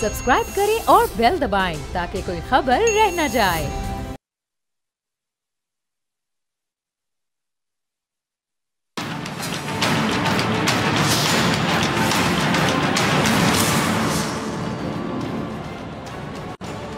Subscribe करें और bell दबाएं ताकि कोई खबर रह न जाए।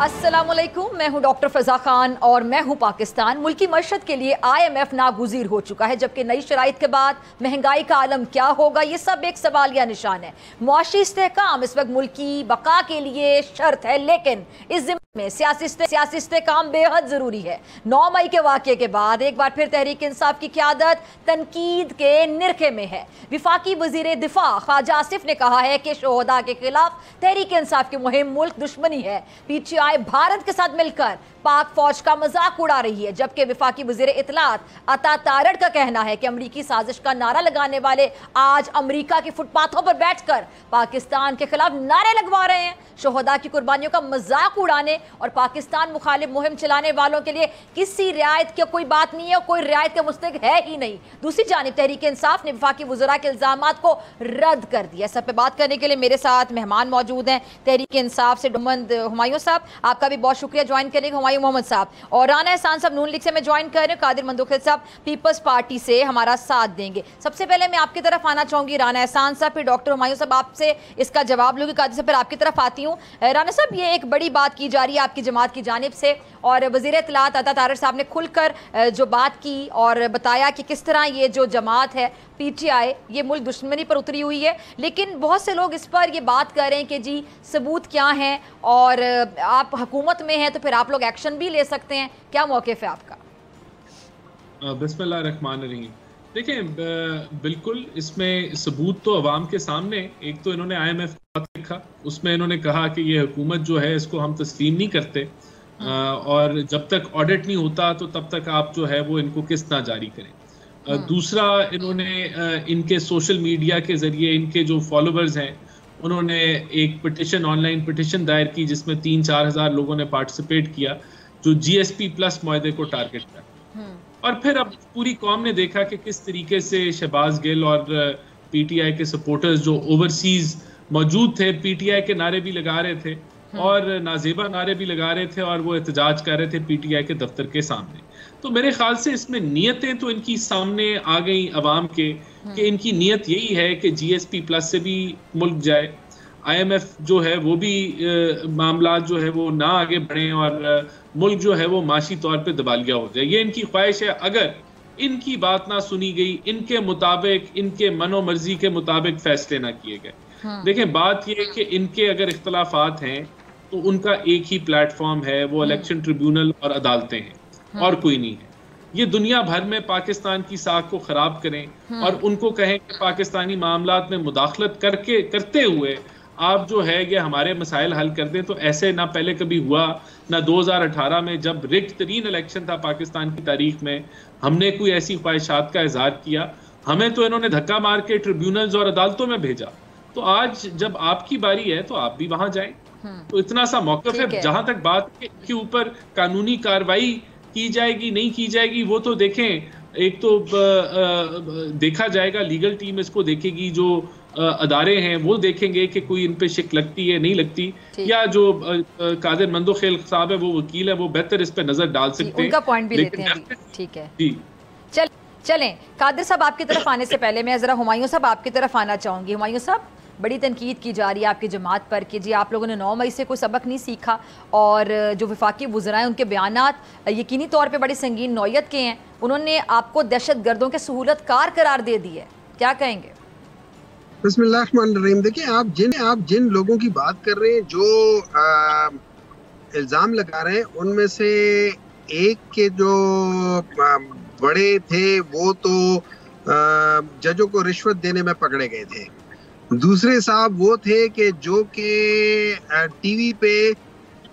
अस्सलामुअलैकुम, मैं हूं डॉक्टर फजा खान और मैं हूं पाकिस्तान। मुल्की मशहद के लिए IMF नागुज़ीर हो चुका है, जबकि नई शराइत के बाद महंगाई का आलम क्या होगा, ये सब एक सवालिया निशान है। मुआशी इस्तेहकाम इस वक्त मुल्की बका के लिए शर्त है, लेकिन इस में सियासी इस्तेहकाम बेहद ज़रूरी है। 9 मई के वाक़े के बाद एक बार फिर तहरीक इंसाफ की क़यादत तनकीद के निरखे में है। वफाकी वज़ीर दिफा ख्वाजा आसिफ ने कहा है कि शोहदा के खिलाफ तहरीक इंसाफ की मुहिम मुल्क दुश्मनी है। PTI भारत के साथ मिलकर पाक फौज का मजाक उड़ा रही है, जबकि वफाकी वज़ीर इत्तलात अता तारड़ का कहना है कि अमरीकी साजिश का नारा लगाने वाले आज अमरीका के फुटपाथों पर बैठकर पाकिस्तान के खिलाफ नारे लगवा रहे हैं। शोहदा की कुर्बानियों का मजाक उड़ाने और पाकिस्तान मुखालिफ मुहिम चलाने वालों के लिए किसी रियायत की कोई बात नहीं है और कोई रियायत के मुस्तहिक है ही नहीं। दूसरी जानिब तहरीक इंसाफ ने वफाकी वज़रा के इल्ज़ामात को रद्द कर दिया। सब पे बात करने के लिए मेरे साथ मेहमान मौजूद हैं। तहरीक इंसाफ से मोहम्मद हुमायूं साहब, आपका भी बहुत शुक्रिया ज्वाइन करने का। हुमायूं मोहम्मद साहब और राना एहसान साहब नून लीग से मैं ज्वाइन कर रहे हैं। कादिर मंदोखिल साहब पीपल्स पार्टी से हमारा साथ देंगे। सबसे पहले मैं आपकी तरफ आना चाहूंगी राना एहसान साहब, फिर डॉक्टर हुमायूं साहब आपसे इसका जवाब लूंगी। कादिर साहब फिर आपकी तरफ आती हूँ। राना साहब, ये एक बड़ी बात की जा रही है आपकी जमात की जानिब से और वज़ीर इत्तलात अता तारड़ साहब ने खुलकर जो बात की और बताया कि किस तरह ये जो जमात है PTI ये मुल्क दुश्मनी पर उतरी हुई है, लेकिन बहुत से लोग इस पर ये बात कर रहे हैं कि जी सबूत क्या हैं और आप हुकूमत में हैं तो फिर आप लोग एक्शन भी ले सकते हैं। क्या मौक़िफ़ है आपका? बिस्मिल्लाह रहमान रहीम। देखें, बिल्कुल इसमें सबूत तो अवाम के सामने। एक तो इन्होंने IMF का बात लिखा, उसमें इन्होंने कहा कि ये हुकूमत जो है इसको हम तस्लीम नहीं करते और जब तक ऑडिट नहीं होता तो तब तक आप जो है वो इनको किस्त ना जारी करें। दूसरा, इन्होंने इनके सोशल मीडिया के ज़रिए इनके जो फॉलोअर्स हैं उन्होंने एक पिटिशन, ऑनलाइन पिटिशन दायर की जिसमें 3-4 हज़ार लोगों ने पार्टिसिपेट किया जो GSP प्लस मुआहदे को टारगेट कर। और फिर अब पूरी कौम ने देखा कि किस तरीके से शहबाज गिल और PTI के सपोर्टर्स जो ओवरसीज मौजूद थे PTI के नारे भी लगा रहे थे और नाजेबा नारे भी लगा रहे थे और वो एहतजाज कर रहे थे PTI के दफ्तर के सामने। तो मेरे ख्याल से इसमें नीयतें तो इनकी सामने आ गई अवाम के कि इनकी नीयत यही है कि GSP प्लस से भी मुल्क जाए, IMF जो है वो भी मामला जो है वो ना आगे बढ़े और मुल्क जो है वो माशी तौर पे दबालिया हो जाए। ये इनकी ख्वाहिश है। अगर इनकी बात ना सुनी गई, इनके मुताबिक, इनके मनो मर्जी के मुताबिक फैसले ना किए गए। देखें, बात ये है कि इनके अगर इख्तलाफात हैं तो उनका एक ही प्लेटफॉर्म है, वो इलेक्शन ट्रिब्यूनल और अदालतें हैं और कोई नहीं है। ये दुनिया भर में पाकिस्तान की साख को खराब करें और उनको कहें कि पाकिस्तानी मामलात में मुदाखलत करते हुए आप जो है ये हमारे मसाइल हल कर दें, तो ऐसे ना पहले कभी हुआ, ना 2018 में जब रिग्ड तरीन इलेक्शन था पाकिस्तान की तारीख में हमने कोई ऐसी ख्वाहिशात का इजहार किया। हमें तो इन्होंने धक्का मार के ट्रिब्यूनल्स और अदालतों में भेजा। तो आज जब आपकी बारी है तो आप भी वहां जाएं। तो इतना सा मौक़िफ़ है। जहां तक बात के ऊपर कानूनी कार्रवाई की जाएगी नहीं की जाएगी वो तो देखें, एक तो देखा जाएगा, लीगल टीम इसको देखेगी, जो अदारे हैं वो देखेंगे कि कोई इन पे शिक लगती है नहीं लगती, या जो कादिर मंदोखिल साहब है वो वकील है वो बेहतर इस पे नजर डाल सकते हैं, उनका पॉइंट भी लेते हैं। ठीक है जी, चलें कादिर साहब आपकी तरफ आने से पहले मैं ज़रा हुमायूं साहब आपकी तरफ आना चाहूँगी। हुमायूं साहब, बड़ी तनकीद की जा रही है आपकी जमात पर कि जी आप लोगों ने 9 मई से कोई सबक नहीं सीखा और जो वफाकी वज़रा हैं उनके बयानात यकीनी तौर पे बड़ी संगीन नौयत के हैं। उन्होंने आपको दहशत गर्दों के सहूलतकार करार दे दी है, क्या कहेंगे? बिस्मिल्लाहिर्रहमानिर्रहीम। देखिए, आप जिन लोगों की बात कर रहे हैं जो इल्ज़ाम लगा रहे हैं उनमें से एक के जो बड़े थे वो तो जजों को रिश्वत देने में पकड़े गए थे। दूसरे साहब वो थे कि जो कि टीवी पे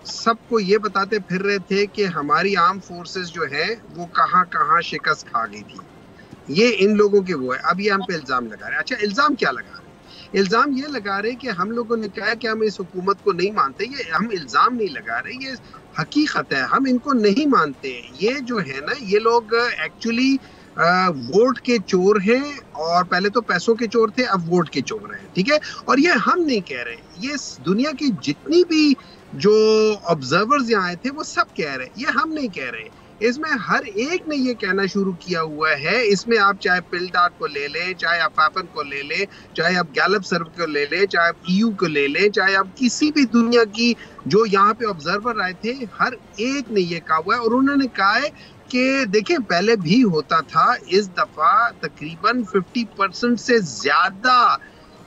सबको ये बताते फिर रहे थे कि हमारी आर्म फोर्सेस जो है वो कहाँ कहाँ शिकस्त खा गई थी। ये इन लोगों के वो है। अब ये हम पे इल्ज़ाम लगा रहे हैं। अच्छा, इल्ज़ाम क्या लगा रहे हैं? इल्ज़ाम ये लगा रहे हैं कि हम लोगों ने कहा कि हम इस हुकूमत को नहीं मानते। ये हम इल्ज़ाम नहीं लगा रहे, ये हकीकत है, हम इनको नहीं मानते। ये जो है ना, ये लोग एक्चुअली वोट के चोर हैं, और पहले तो पैसों के चोर थे, अब वोट के चोर हैं, ठीक है। और ये हम नहीं कह रहे, ये दुनिया की जितनी भी जो ऑब्जर्वर्स यहाँ आए थे वो सब कह रहे, ये हम नहीं कह रहे। इसमें हर एक ने ये कहना शुरू किया हुआ है। इसमें आप चाहे पिल्डाट को ले लें, चाहे आप फैफन को ले लें, चाहे आप गैलप सर्व को ले लें, चाहे आप EU को ले लें, चाहे आप किसी भी दुनिया की जो यहाँ पे ऑब्जर्वर आए थे, हर एक ने ये कहा हुआ है। और उन्होंने कहा है कि देखिए पहले भी होता था, इस दफा तकरीबन 50% से ज्यादा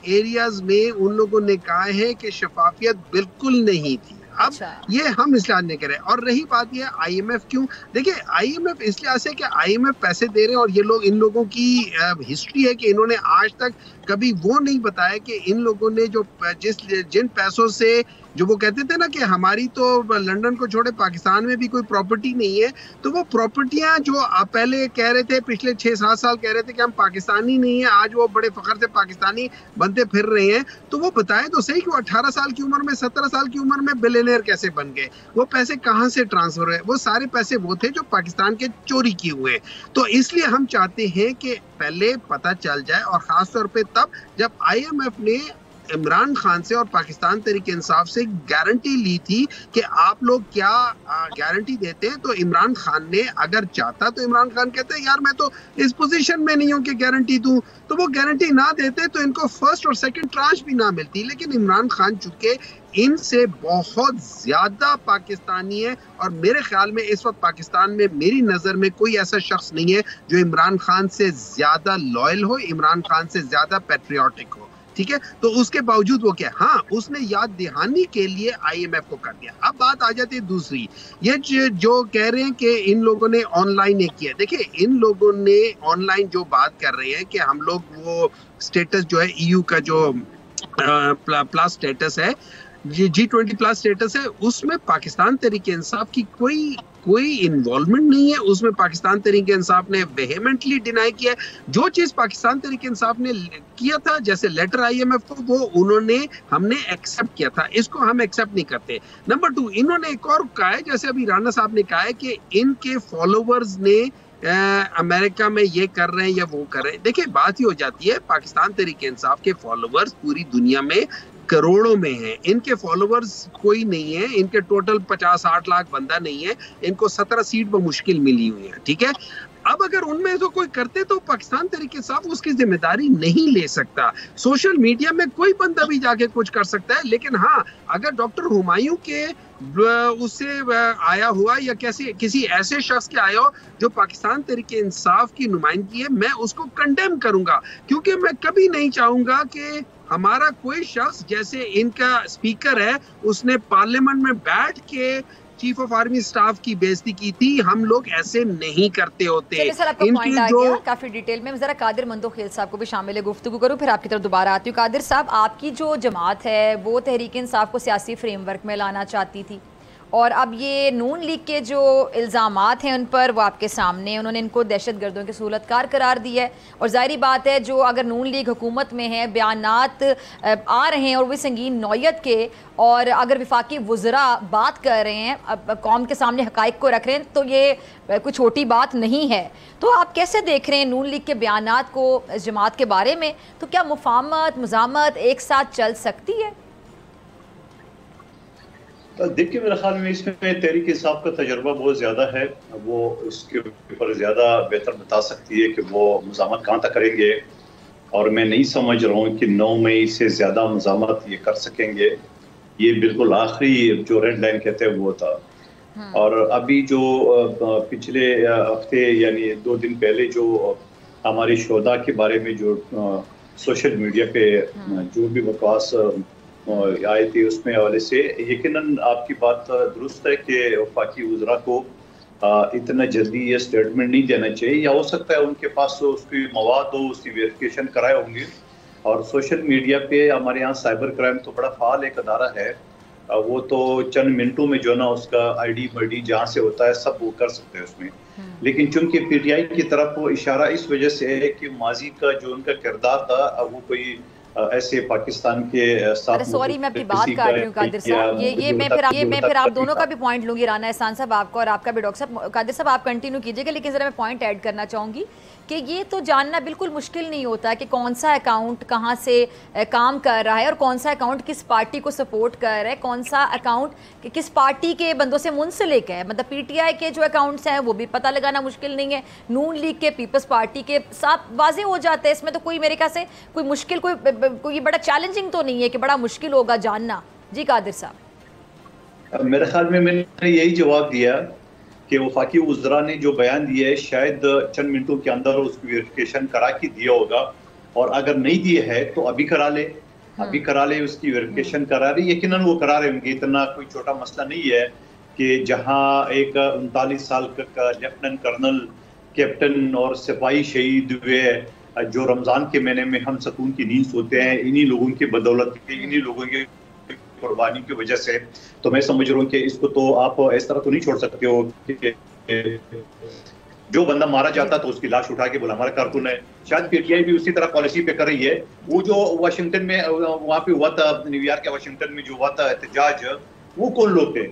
एरियाज में उन लोगों ने कहा है कि शफाफियत बिल्कुल नहीं थी। अब ये हम इसलिए नहीं कह रहे। और रही बात ये IMF क्यों, देखिए IMF इसलिए ऐसे कि IMF पैसे दे रहे हैं, और ये लोग, इन लोगों की हिस्ट्री है कि इन्होंने आज तक कभी वो नहीं बताया कि इन लोगों ने जो जिन पैसों से, जो वो कहते थे ना कि हमारी तो लंदन को छोड़े पाकिस्तान में भी कोई प्रॉपर्टी नहीं है, तो वो प्रॉपर्टियां जो आप पहले कह रहे थे, पिछले 6-7 साल कह रहे थे कि हम पाकिस्तानी नहीं है, आज वो बड़े फख्र से पाकिस्तानी बनते फिर रहे हैं, तो वो बताए तो सही कि वो 18 साल की उम्र में, 17 साल की उम्र में बिलियनियर कैसे बन गए, वो पैसे कहाँ से ट्रांसफर हुए। वो सारे पैसे वो थे जो पाकिस्तान के चोरी किए हुए। तो इसलिए हम चाहते हैं कि पहले पता चल जाए, और खासतौर पर तब जब IMF ने इमरान खान से और पाकिस्तान तहरीक इंसाफ से गारंटी ली थी कि आप लोग क्या गारंटी देते हैं, तो इमरान खान ने अगर चाहता तो इमरान खान कहते यार मैं तो इस पोजीशन में नहीं हूं कि गारंटी दूं, तो वो गारंटी ना देते तो इनको फर्स्ट और सेकंड ट्रांच भी ना मिलती। लेकिन इमरान खान चूंकि इनसे बहुत ज्यादा पाकिस्तानी है, और मेरे ख्याल में इस वक्त पाकिस्तान में मेरी नजर में कोई ऐसा शख्स नहीं है जो इमरान खान से ज्यादा लॉयल हो, इमरान खान से ज्यादा पैट्रियोटिक हो, ठीक है। तो उसके बावजूद वो क्या, हाँ उसने याद दहानी के लिए IMF को कर दिया। अब बात आ जाती है दूसरी, ये जो कह रहे हैं कि इन लोगों ने ऑनलाइन ये किया। देखिए इन लोगों ने ऑनलाइन जो बात कर रहे हैं कि हम लोग वो स्टेटस जो है EU का जो प्लस स्टेटस है, G20 प्लस स्टेटस है, उसमें पाकिस्तान तहरीक इंसाफ की कोई इन्वॉल्वमेंट नहीं है। उसमें पाकिस्तान तहरीक इंसाफ ने वेहेमेंटली डिनाई किया है। जो चीज पाकिस्तान तहरीक इंसाफ ने किया था, जैसे लेटर IMF को, वो हमने एक्सेप्ट किया था, इसको हम एक्सेप्ट नहीं करते। नंबर 2, इन्होंने एक और कहा है, जैसे अभी राना साहब ने कहा है कि इनके फॉलोवर्स ने अमेरिका में ये कर रहे हैं या वो कर रहे हैं। देखिए बात ही हो जाती है, पाकिस्तान तहरीक इंसाफ के फॉलोवर्स पूरी दुनिया में करोड़ों में हैं, इनके फॉलोवर्स कोई नहीं है, इनके टोटल 50-60 लाख बंदा नहीं है, इनको 17 सीट पर मुश्किल मिली हुई है, ठीक है। अब अगर उनमें तो कोई करते तो पाकिस्तान तहरीक इंसाफ उसकी जिम्मेदारी नहीं ले सकता। सोशल मीडिया में कोई बंदा भी जाके कुछ कर सकता है, लेकिन हाँ अगर डॉक्टर हुमायूं के उससे आया हुआ या किसी ऐसे शख्स के आया हो जो पाकिस्तान तहरीक इंसाफ की नुमाइंदगी है, मैं उसको कंडेम करूंगा, क्योंकि मैं कभी नहीं चाहूंगा कि हमारा कोई शख्स, जैसे इनका स्पीकर है, उसने पार्लियामेंट में बैठ के चीफ ऑफ आर्मी स्टाफ की बेइज्जती की थी। हम लोग ऐसे नहीं करते होते। सर आपका पॉइंट आ गया काफी डिटेल में। जरा कादिर मंदोखेल साहब को भी शामिल गुफ्तगू करूं, फिर आपकी तरफ दोबारा आती हूँ। कादिर साहब, आपकी जो जमात है वो तहरीक इंसाफ को सियासी फ्रेमवर्क में लाना चाहती थी, और अब ये नून लीग के जो इल्ज़ामात हैं उन पर वो आपके सामने, उन्होंने इनको दहशत गर्दों के सहूलतकार करार दी है। और ज़ाहिर बात है जो अगर नून लीग हुकूमत में है, बयानात आ रहे हैं और भी संगीन नौयत के, और अगर वफाकी वज़रा बात कर रहे हैं, अब कौम के सामने हक़ाइक़ को रख रहे हैं, तो ये कोई छोटी बात नहीं है। तो आप कैसे देख रहे हैं नून लीग के बयानात को इस जमात के बारे में? तो क्या मुफाहमत मुज़ामत एक साथ चल सकती है? देखिए मेरे ख्याल में इसमें तहरीक इंसाफ का तजर्बा बहुत ज़्यादा है, वो इसके ऊपर ज़्यादा बेहतर बता सकती है कि वो मुज़ामत कहाँ तक करेंगे, और मैं नहीं समझ रहा हूँ कि 9 मई से ज़्यादा मुज़ामत ये कर सकेंगे। ये बिल्कुल आखिरी जो रेड लाइन कहते हैं वो था। और अभी जो पिछले हफ्ते यानी 2 दिन पहले जो हमारे शोधा के बारे में जो सोशल मीडिया पे जो भी बकवास आए थे, उसमें हवाले से यकीनन आपकी बात दुरुस्त है कि वफाकी वज़रा को इतना जल्दी ये स्टेटमेंट नहीं देना चाहिए, या हो सकता है उनके पास उसकी मवाद हो, उसकी वेरिफिकेशन कराए होंगे। और सोशल मीडिया पे हमारे यहाँ साइबर क्राइम तो बड़ा फाल एक अदारा है, वो तो चंद मिनटों में जो ना उसका ID मर्डी जहाँ से होता है सब वो कर सकते हैं उसमें। लेकिन चूंकि PTI की तरफ वो इशारा इस वजह से है कि माजी का जो उनका किरदार था वो कोई ऐसे पाकिस्तान के साथ। सॉरी मैं आपकी बात काट रही हूँ कादिर साहब, ये मैं फिर आप दोनों का भी पॉइंट लूंगी, राना एहसान साहब आपका और आपका भी डॉक्टर साहब। कादिर साहब आप कंटिन्यू कीजिएगा, लेकिन जरा मैं पॉइंट ऐड करना चाहूँगी कि ये तो जानना बिल्कुल मुश्किल नहीं होता कि कौन सा अकाउंट कहाँ से काम कर रहा है और कौन सा अकाउंट किस पार्टी को सपोर्ट कर रहा है, कौन सा अकाउंट किस पार्टी के बंदों से मुंसलिक है। मतलब पीटीआई के जो अकाउंट्स हैं वो भी पता लगाना मुश्किल नहीं है, नून लीग के, पीपल्स पार्टी के साफ वाजे हो जाते हैं। इसमें तो कोई मेरे ख्याल से कोई मुश्किल कोई बड़ा चैलेंजिंग तो नहीं है कि बड़ा मुश्किल होगा जानना। जी कादिर साहब। मेरे ख्याल में मैंने यही जवाब दिया कि वफाकी वज़रा ने जो बयान दिया है शायद चंद मिनटों के अंदर उसकी वेरिफिकेशन करा के दिया होगा, और अगर नहीं दिए है तो अभी करा ले, उसकी वेरिफिकेशन करा रही, यकीनन वो करा रहे होंगे। इतना कोई छोटा मसला नहीं है कि जहां एक 39 साल का लेफ्टिनेंट कर्नल, कैप्टन और सिपाही शहीद हुए, जो रमजान के महीने में हम सुकून की नींद सोते हैं, इन्हीं लोगों की बदौलत, इन्हीं लोगों के कुर्बानी की वजह से। तो मैं समझ रहा हूँ कि इसको तो आप इस तरह तो नहीं छोड़ सकते हो कि जो बंदा मारा जाता तो उसकी लाश उठा के बोला हमारा कारकुन है। शायद पीटीआई भी उसी तरह पॉलिसी पे कर रही है। वो जो वाशिंगटन में वहां पे हुआ था, न्यूयॉर्क या वाशिंगटन में जो हुआ था एहतजाज, वो कौन लोग थे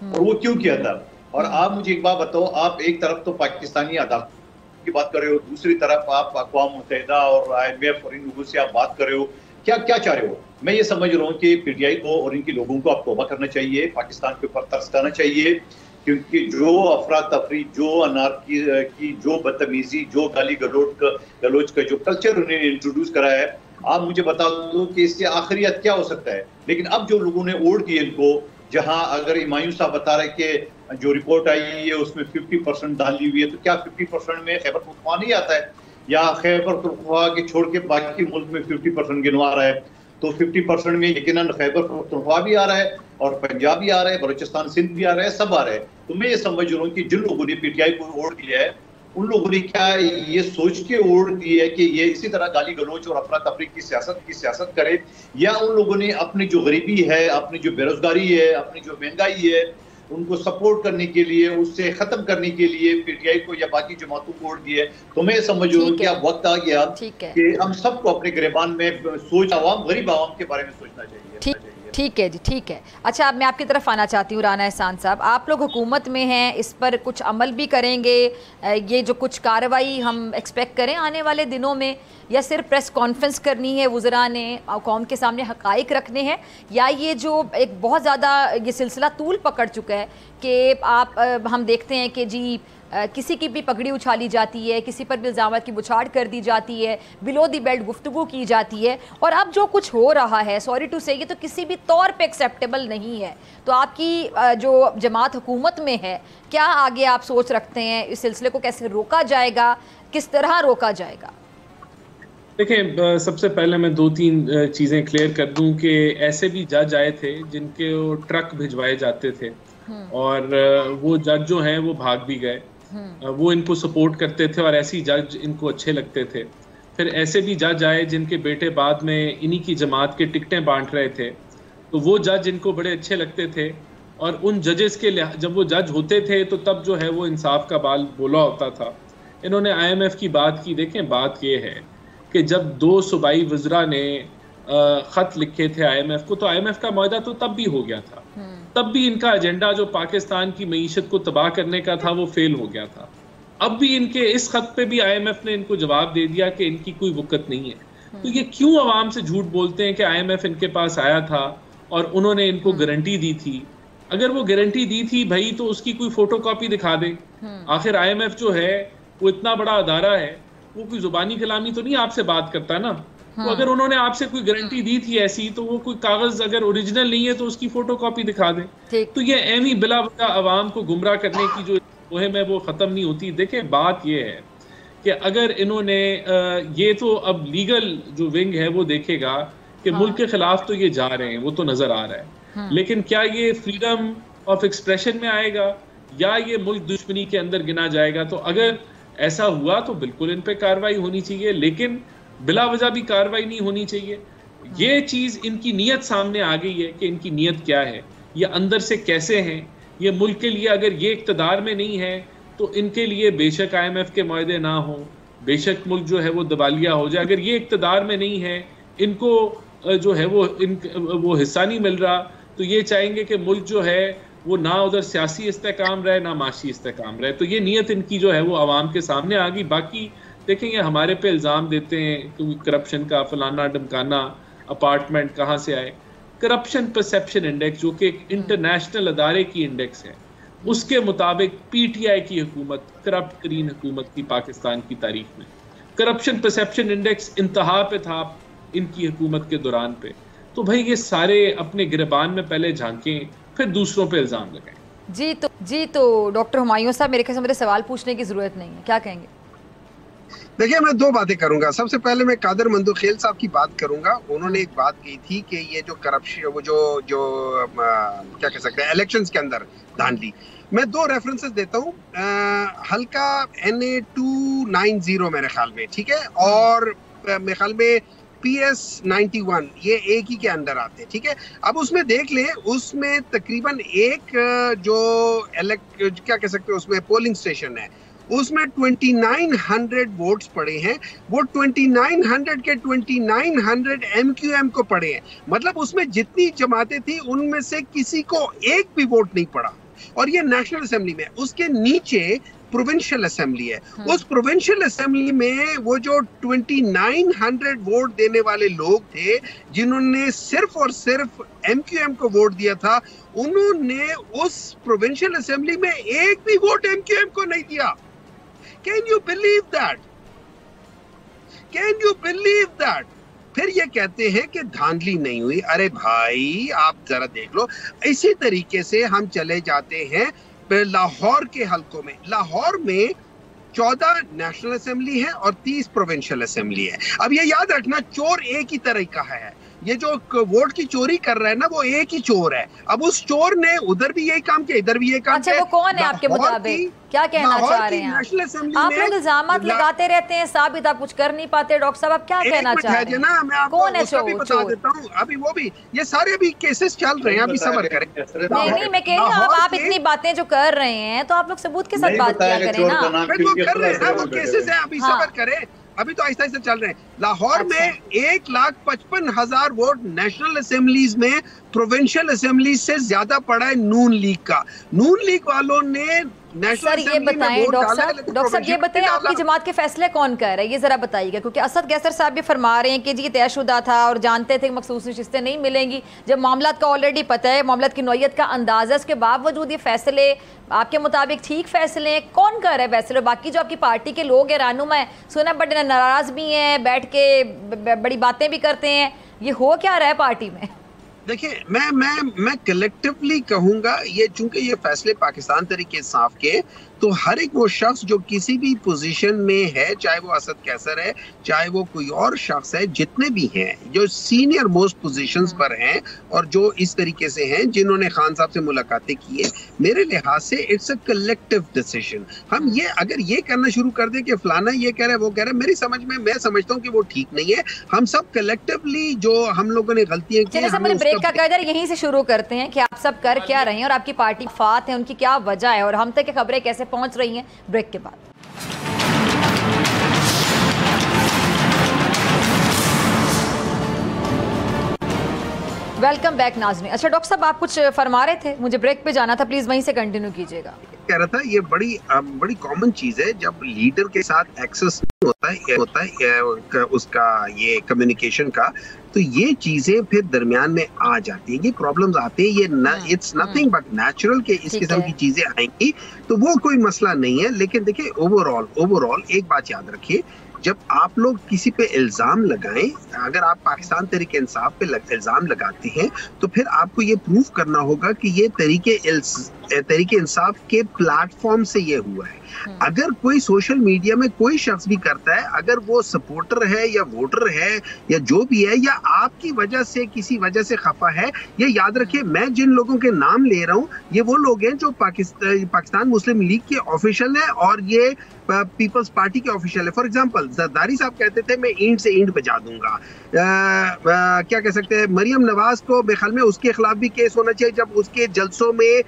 और वो क्यों किया था? और आप मुझे एक बात बताओ, आप एक तरफ तो पाकिस्तानी अदालत की बात कर रहे हो, दूसरी तरफ आप अक़वाम मुत्तहिदा और IMF और इन लोगों से आप बात कर रहे हो, क्या क्या चाह रहे हो? मैं ये समझ रहा हूँ कि पीटीआई को और इनके लोगों को आप तौबा करना चाहिए, पाकिस्तान के ऊपर तरस करना चाहिए, क्योंकि जो अफरा तफरी, जो अनारकी की जो बदतमीजी, जो गाली गलोच का जो कल्चर उन्होंने इंट्रोड्यूस करा है, आप मुझे बता दो कि इससे आखिरियत क्या हो सकता है। लेकिन अब जो लोगों ने ओढ़ की इनको, जहां अगर इमायूं साहब बता रहे कि जो रिपोर्ट आई है उसमें 50% डाली हुई है, तो क्या 50% में खैबर पख्तूनख्वा नहीं आता है? या खैबर पख्तूनख्वा के छोड़ के बाकी मुल्क में 50% गिनवा रहा है? तो 50% में यकीनन खैबर पख्तूनख्वा भी आ रहा है और पंजाब भी आ रहा है, बलूचिस्तान सिंध भी आ रहा है, सब आ रहे हैं। तो मैं ये समझ रहा हूँ कि जिन लोगों ने पीटीआई को ओढ़ लिया है, उन लोगों ने क्या ये सोच के ओढ़ दी है कि ये इसी तरह गाली गलोच और अफरा तफरी की सियासत करे, या उन लोगों ने अपनी जो गरीबी है, अपनी जो बेरोजगारी है, अपनी जो महंगाई है, उनको सपोर्ट करने के लिए, उससे खत्म करने के लिए पीटीआई को या बाकी जमातों को वोट दिए। तो मैं समझ रहा हूँ कि अब वक्त आ गया कि हम सबको अपने गिरबान में सोच, गरीब आवाम के बारे में सोचना चाहिए। ठीक है जी, ठीक है। अच्छा, अब मैं आपकी तरफ आना चाहती हूँ राना एहसान साहब, आप लोग हुकूमत में हैं, इस पर कुछ अमल भी करेंगे? ये जो कुछ कार्रवाई हम एक्सपेक्ट करें आने वाले दिनों में, या सिर्फ प्रेस कॉन्फ्रेंस करनी है, वज़रा ने कौम के सामने हक़ाइक़ रखने हैं, या ये जो एक बहुत ज़्यादा ये सिलसिला तूल पकड़ चुका है कि आप हम देखते हैं कि जी किसी की भी पगड़ी उछाली जाती है, किसी पर भी इल्ज़ामात की बुछाड़ कर दी जाती है, बिलो दी बेल्ट गुफ्तगू की जाती है, और अब जो कुछ हो रहा है, सॉरी टू से, ये तो किसी भी तौर पे एक्सेप्टेबल नहीं है। तो आपकी जो जमात हुकूमत में है, क्या आगे आप सोच रखते हैं? इस सिलसिले को कैसे रोका जाएगा, किस तरह रोका जाएगा? देखिए, सबसे पहले मैं 2-3 चीज़ें क्लियर कर दूं कि ऐसे भी जज आए थे जिनके ट्रक भिजवाए जाते थे, और वो जज जो हैं वो भाग भी गए। वो इनको सपोर्ट करते थे और ऐसे ही जज इनको अच्छे लगते थे। फिर ऐसे भी जज आए जिनके बेटे बाद में इन्हीं की जमात के टिकटें बांट रहे थे, तो वो जज इनको बड़े अच्छे लगते थे, और उन जजेस के जब वो जज होते थे तो तब जो है वो इंसाफ का बाल बोला होता था। इन्होंने IMF की बात की। देखें, बात ये है कि जब 2 सूबाई वज़रा ने ख़त लिखे थे IMF को, तो IMF का मुआहदा तो तब भी हो गया था। तब भी इनका एजेंडा जो पाकिस्तान की मईशत को तबाह करने का था वो फेल हो गया था। अब भी इनके इस खत पे भी IMF ने इनको जवाब दे दिया कि इनकी कोई वक़्त नहीं है। तो ये क्यों अवाम से झूठ बोलते हैं कि IMF इनके पास आया था और उन्होंने इनको गारंटी दी थी? अगर वो गारंटी दी थी भाई, तो उसकी कोई फोटोकॉपी दिखा दे। आखिर IMF जो है वो इतना बड़ा अदारा है, वो कोई जुबानी कलामी तो नहीं आपसे बात करता ना। तो अगर उन्होंने आपसे कोई गारंटी दी थी ऐसी, तो वो कोई कागज अगर ओरिजिनल नहीं है तो उसकी फोटोकॉपी दिखा दे। तो ये एमी बिला वजह अवाम को गुमराह करने की जो मुहिम है वो खत्म नहीं होती। देखिए, बात ये है कि अगर इन्होंने ये तो अब लीगल जो विंग है वो देखेगा कि मुल्क के खिलाफ तो ये जा रहे हैं, वो तो नजर आ रहा है, लेकिन क्या ये फ्रीडम ऑफ एक्सप्रेशन में आएगा या ये मुल्क दुश्मनी के अंदर गिना जाएगा? तो अगर ऐसा हुआ तो बिल्कुल इन पे कार्रवाई होनी चाहिए, लेकिन बिला वजह भी कार्रवाई नहीं होनी चाहिए। ये चीज इनकी नीयत सामने आ गई है कि इनकी नीयत क्या है, ये अंदर से कैसे हैं। ये मुल्क के लिए अगर ये इक़्तिदार में नहीं है तो इनके लिए बेशक IMF के मुआहदे ना हो, बेशक मुल्क जो है वो दिवालिया हो जाए, अगर ये इक़्तिदार में नहीं है, इनको जो है वो हिस्सा नहीं मिल रहा, तो ये चाहेंगे कि मुल्क जो है वो ना उधर सियासी इस्तेहकाम रहे ना माशी इस्तेहकाम रहे। तो ये नीयत इनकी जो है वो आवाम के सामने आ गई। बाकी देखेंगे हमारे पे इल्ज़ाम देते हैं क्योंकि करप्शन का फलाना ढमकाना, अपार्टमेंट कहाँ से आए। करप्शन परसेप्शन इंडेक्स जो कि एक इंटरनेशनल अदारे की इंडेक्स है, उसके मुताबिक पीटीआई की हुकूमत करप्ट तरीन हुकूमत थी पाकिस्तान की तारीख में। करप्शन परसेप्शन इंडेक्स इंतहा पे था इनकी हुकूमत के दौरान पे। तो भाई ये सारे अपने गिरबान में पहले झांकें, फिर दूसरों पे इल्ज़ाम लगाएं। जी तो डॉक्टर हुमायूं साहब, मेरे ख्याल से मुझे सवाल पूछने की जरूरत नहीं है, क्या कहेंगे? देखिए, मैं दो बातें करूंगा। सबसे पहले मैं कादर मंदुखेल साहब की बात करूंगा। उन्होंने एक बात की थी कि ये जो करप्शन, वो जो क्या कह सकते हैं इलेक्शंस के अंदर धांधली, मैं दो रेफरेंसेस देता हूँ। हल्का NA290 मेरे ख्याल में, ठीक है, और मेरे ख्याल में PS91, ये एक ही के अंदर आते हैं, ठीक है। अब उसमें देख लें, उसमें तकरीबन एक जो क्या कह सकते हैं उसमें पोलिंग स्टेशन है, उसमें 2900 वोट्स पड़े हैं। वो 2900 के 2900 MQM को पड़े हैं। मतलब उसमें जितनी जमातें थी उनमें से किसी को एक भी वोट नहीं पड़ा, और ये नेशनल असेंबली में। उसके नीचे प्रोविंशियल असेंबली है। उस प्रोविंशियल असेंबली में वो जो 2900 वोट देने वाले लोग थे, जिन्होंने सिर्फ और सिर्फ MQM को वोट दिया था, उन्होंने उस प्रोविंशियल असेंबली में एक भी वोट MQM को नहीं दिया। Can you believe that? Can you believe that? फिर ये कहते हैं कि धांधली नहीं हुई। अरे भाई, आप जरा देख लो। इसी तरीके से हम चले जाते हैं लाहौर के हलकों में। लाहौर में 14 नेशनल असेंबली है और 30 प्रोविंशियल असेंबली है। अब ये याद रखना, चोर एक ही तरह का है। ये जो वोट की चोरी कर रहा है ना, वो एक ही चोर है। अब उस चोर ने उधर भी यही काम किया, इधर भी यही काम किया। अच्छा, वो कौन है आपके मुताबिक? क्या कहना चाह रहे हैं आप? लोग इल्जाम लगाते रहते हैं, साबित आप कुछ कर नहीं पाते। डॉक्टर साहब, आप क्या कहना चाह रहे हैं? मैं आपको कौन है चोर? बता देता हूँ। अभी वो भी, ये सारे अभी केसेस चल रहे हैं, अभी सब्र करें। नहीं, मैं कह रही हूँ, आप इतनी बातें जो कर रहे हैं, तो आप लोग सबूत के साथ बात किया करें ना। वो कर रहे हैं, वो केसेस है, अभी सब्र करें। अभी तो आहिस्ता आहिस्ता चल रहे हैं। लाहौर में 1,55,000 वोट नेशनल असेंबलीज में, प्रोविंशियल असेंबलीज से ज्यादा पड़ा है नून लीग का। नून लीग वालों ने सर ये बताएं, डॉक्टर साहब ये बताएं, आपकी जमात के फैसले कौन कर रहे हैं, ये जरा बताइएगा। क्योंकि असद कैसर साहब भी फरमा रहे हैं कि जी तयशुदा था और जानते थे कि मखसूस नशिस्तें नहीं मिलेंगी। जब मामला का ऑलरेडी पता है, मामला की नौयत का अंदाजा, उसके बावजूद ये फैसले आपके मुताबिक ठीक फैसले हैं? कौन कर रहा है फैसले? बाकी जो आपकी पार्टी के लोग हैं, रहनुमा है, सुना बड़े नाराज भी हैं, बैठ के बड़ी बातें भी करते हैं, ये हो क्या रहा है पार्टी में? देखिए, मैं कलेक्टिवली कहूंगा, ये चूंकि ये फैसले पाकिस्तान तरीके इंसाफ के, तो हर एक वो शख्स जो किसी भी पोजीशन में है, चाहे वो असद कैसर है, चाहे वो कोई और शख्स है, जितने भी हैं जो सीनियर मोस्ट पोजीशंस पर हैं और जो इस तरीके से हैं, जिन्होंने खान साहब से मुलाकातें की है, मेरे लिहाज से इट्स अ कलेक्टिव डिसीजन। हम ये अगर ये करना शुरू कर दें कि फलाना ये कह रहा है, वो कह रहा है, मेरी समझ में, मैं समझता हूँ कि वो ठीक नहीं है। हम सब कलेक्टिवली जो हम लोगों ने गलतियां की, ब्रेक का कदर यहीं से शुरू करते हैं कि आप सब कर क्या रहे हैं और आपकी पार्टी फात है, उनकी क्या वजह है और हम तक की खबरें कैसे पहुंच रही हैं, ब्रेक के बाद। वेलकम बैक नाज़रीन। अच्छा डॉक्टर साहब, आप कुछ फरमा रहे थे, मुझे ब्रेक पे जाना था, प्लीज वहीं से कंटिन्यू कीजिएगा। कह रहा था, ये बड़ी कॉमन चीज है, जब लीडर के साथ एक्सेस नहीं होता है उसका ये कम्युनिकेशन का, तो ये चीजें फिर दरमियान में आ जाती है, ये प्रॉब्लम्स आते हैं। ये इट्स नथिंग बट नेचुरल के इस किस्म की चीजें आएंगी, तो वो कोई मसला नहीं है। लेकिन देखिए, ओवरऑल एक बात याद रखिए, जब आप लोग किसी पे इल्जाम लगाएं, अगर आप पाकिस्तान तरीके इंसाफ पे इल्जाम लगाते हैं, तो फिर आपको ये प्रूफ करना होगा कि ये तरीके इंसाफ के प्लेटफॉर्म से ये हुआ है। अगर कोई सोशल मीडिया में कोई शख्स भी करता है, अगर वो सपोर्टर है या वोटर है या जो भी है, या आपकी वजह से किसी वजह से खफा है, ये याद रखिए, मैं जिन लोगों के नाम ले रहा हूँ, ये वो लोग हैं जो पाकिस्तान मुस्लिम लीग के ऑफिशियल हैं और ये पीपल्स पार्टी के ऑफिशियल है। फॉर एग्जांपल, जरदारी साहब कहते थे मैं ईंट से ईंट बजा दूंगा। क्या कह सकते हैं, मरियम नवाज को बेख्याल में उसके खिलाफ भी केस होना चाहिए, जब उसके जलसों में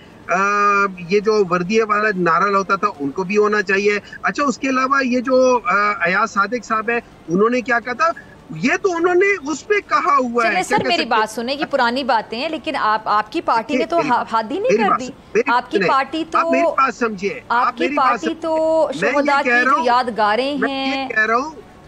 ये जो वर्दी वाला नारा होता था, उनको भी होना चाहिए। अच्छा, उसके अलावा ये जो अयाज सादिक साहब है, उन्होंने क्या कहा था, ये तो उन्होंने उस पे कहा हुआ है। सर मेरी बात सुने, ये पुरानी बातें हैं, लेकिन आपकी पार्टी ने तो हाथ ही नहीं कर दी। आपकी पार्टी तो, मेरी बात समझिए, आपकी पार्टी तो शोहदा की जो यादगारें हैं,